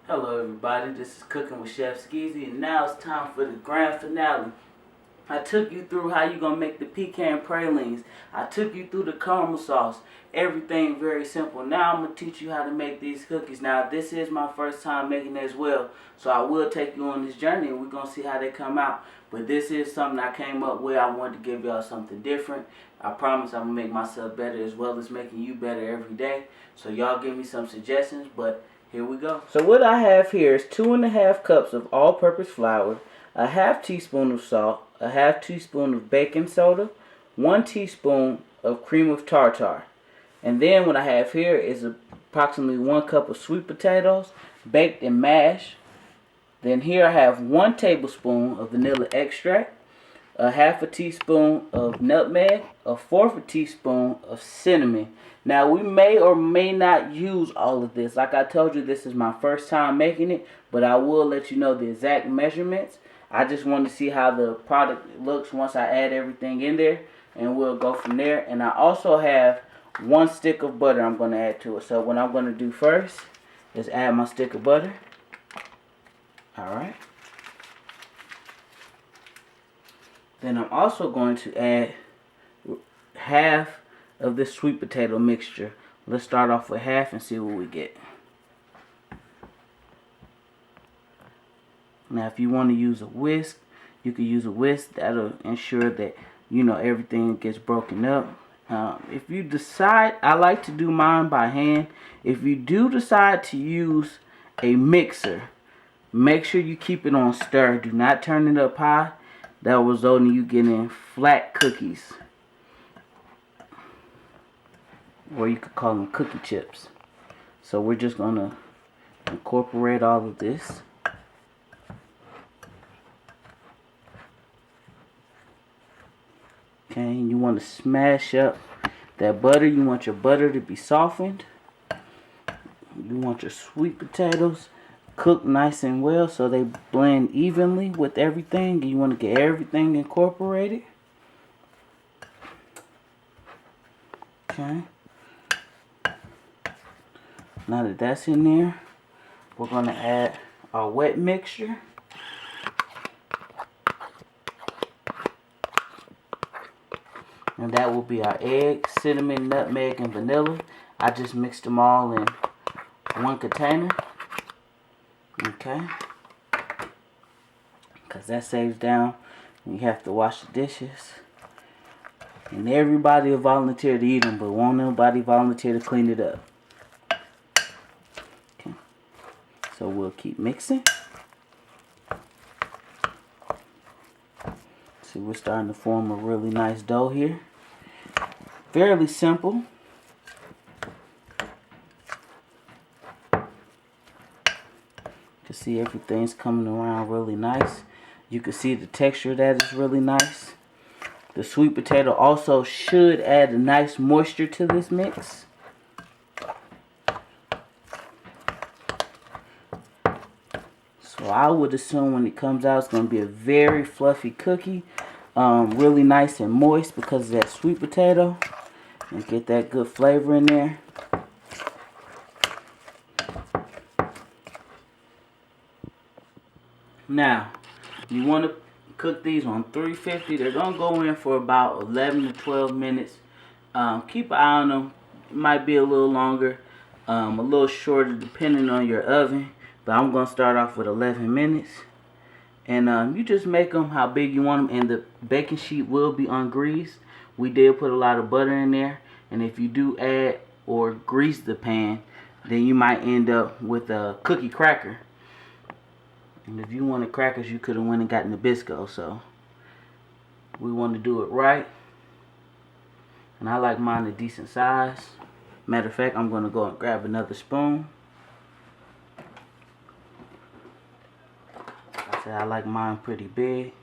Hello everybody, this is Cooking with Chef Skeezy, and now it's time for the grand finale. I took you through how you're going to make the pecan pralines. I took you through the caramel sauce. Everything very simple. Now I'm going to teach you how to make these cookies. Now this is my first time making it as well, so I will take you on this journey and we're going to see how they come out. But this is something I came up with. I wanted to give y'all something different. I promise I'm going to make myself better as well as making you better every day. So y'all give me some suggestions, but here we go. So what I have here is 2½ cups of all-purpose flour, a ½ teaspoon of salt, a ½ teaspoon of baking soda, 1 teaspoon of cream of tartar. And then what I have here is approximately 1 cup of sweet potatoes, baked and mashed. Then here I have 1 tablespoon of vanilla extract, a ½ teaspoon of nutmeg, a 1/4 teaspoon of cinnamon. Now we may or may not use all of this. Like I told you, this is my first time making it, but I will let you know the exact measurements. I just want to see how the product looks once I add everything in there, and we'll go from there. And I also have 1 stick of butter I'm going to add to it. So what I'm going to do first is add my stick of butter. Alright. Then I'm also going to add half of this sweet potato mixture. Let's start off with half and see what we get. Now if you want to use a whisk, you can use a whisk. That'll ensure that everything gets broken up. If you decide, I like to do mine by hand. If you do decide to use a mixer, make sure you keep it on stir. Do not turn it up high. That will result in you getting flat cookies. Or you could call them cookie chips. So we're just going to incorporate all of this. Okay, you want to smash up that butter. You want your butter to be softened. You want your sweet potatoes cooked nice and well so they blend evenly with everything. You want to get everything incorporated. Okay. Now that that's in there, we're going to add our wet mixture. And that will be our egg, cinnamon, nutmeg, and vanilla. I just mixed them all in 1 container. Okay. Because that saves down when you have to wash the dishes. And everybody will volunteer to eat them, but won't nobody volunteer to clean it up. Okay. So we'll keep mixing. See, we're starting to form a really nice dough here. Fairly simple. You can see everything's coming around really nice. You can see the texture of that is really nice. The sweet potato also should add a nice moisture to this mix. So I would assume when it comes out, it's going to be a very fluffy cookie. Really nice and moist because of that sweet potato. And get that good flavor in there. Now, you want to cook these on 350. They're going to go in for about 11 to 12 minutes. Keep an eye on them. It might be a little longer, a little shorter depending on your oven. But I'm going to start off with 11 minutes. And you just make them how big you want them. And the baking sheet will be ungreased. We did put a lot of butter in there. And if you do add or grease the pan, then you might end up with a cookie cracker. And if you wanted crackers, you could have went and got Nabisco. So we want to do it right. And I like mine a decent size. Matter of fact, I'm going to go and grab another spoon. Like I said, I like mine pretty big.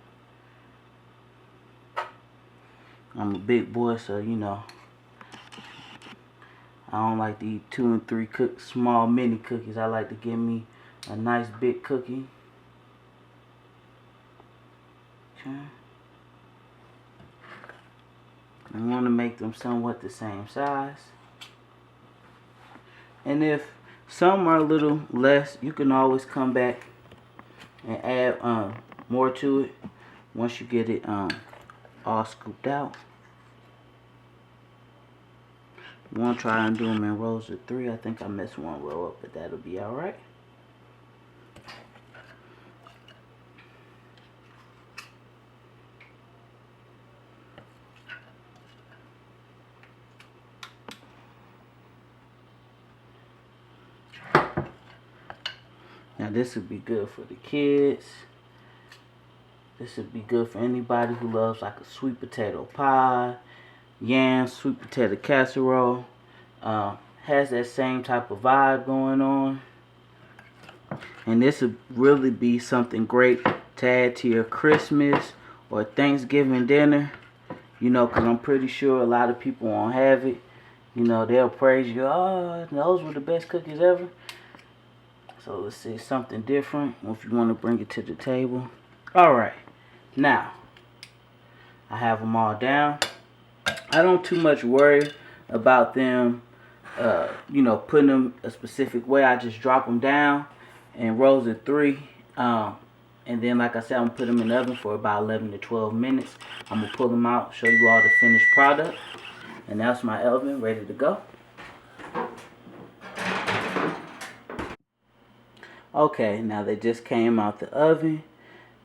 I'm a big boy, so I don't like to eat 2 and 3 small mini cookies. I like to give me a nice big cookie. Okay. I want to make them somewhat the same size. And if Some are a little less. You can always come back and add more to it once you get it all scooped out. You want to try and do them in rows of 3. I think I messed one row up, but that'll be alright. Now this would be good for the kids. This would be good for anybody who loves like a sweet potato pie, yam, sweet potato casserole. Has that same type of vibe going on. And this would really be something great to add to your Christmas or Thanksgiving dinner. You know, because I'm pretty sure a lot of people won't have it. You know, they'll praise you. Oh, those were the best cookies ever. So let's see, something different if you want to bring it to the table. Alright, now I have them all down. I don't too much worry about them, you know, putting them a specific way. I just drop them down in rows of 3. And then, like I said, I'm going to put them in the oven for about 11 to 12 minutes. I'm going to pull them out, show you all the finished product. And that's my oven ready to go. Okay, now they just came out the oven.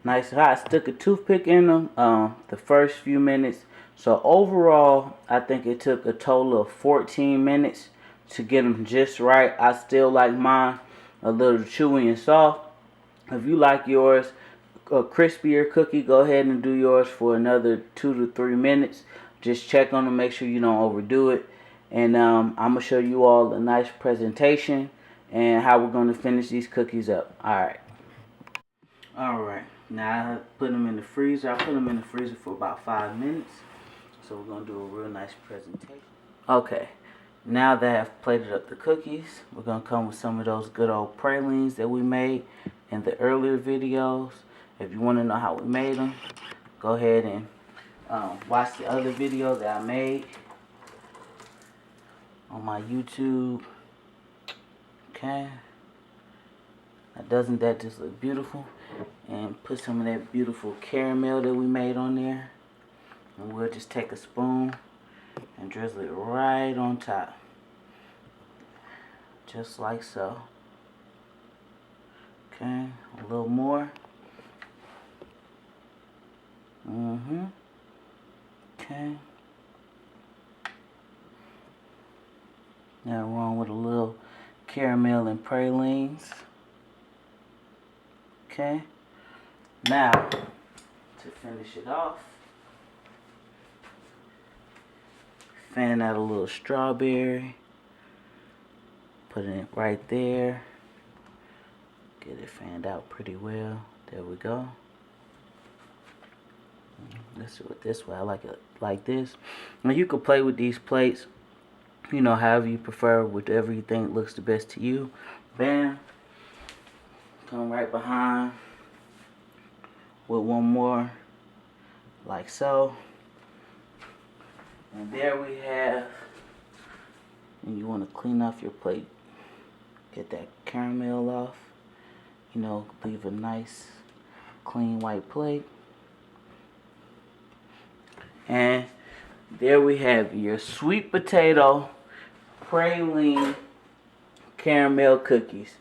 Nice hot. I stuck a toothpick in them the first few minutes. So overall, I think it took a total of 14 minutes to get them just right. I still like mine a little chewy and soft. If you like yours a crispier cookie, go ahead and do yours for another 2 to 3 minutes. Just check on them, make sure you don't overdo it. And I'm going to show you all a nice presentation and how we're going to finish these cookies up. Alright, now I put them in the freezer. I put them in the freezer for about 5 minutes. So we're going to do a real nice presentation. Okay, now that I've plated up the cookies, we're going to come with some of those good old pralines that we made in the earlier videos. If you want to know how we made them, go ahead and watch the other video that I made on my YouTube. Okay, now doesn't that just look beautiful? And put some of that beautiful caramel that we made on there. And we'll just take a spoon and drizzle it right on top. Just like so. Okay, a little more. Okay. Now we're on with a little caramel and pralines. Okay. Now, to finish it off, fan out a little strawberry. Put it right there. Get it fanned out pretty well. There we go. Let's do it this way. I like it like this. Now you can play with these plates, you know, however you prefer, whatever you think looks the best to you. Bam. Come right behind with one more, like so. And there we have, and you want to clean off your plate. Get that caramel off. You know, leave a nice, clean white plate. And there we have your sweet potato praline caramel cookies.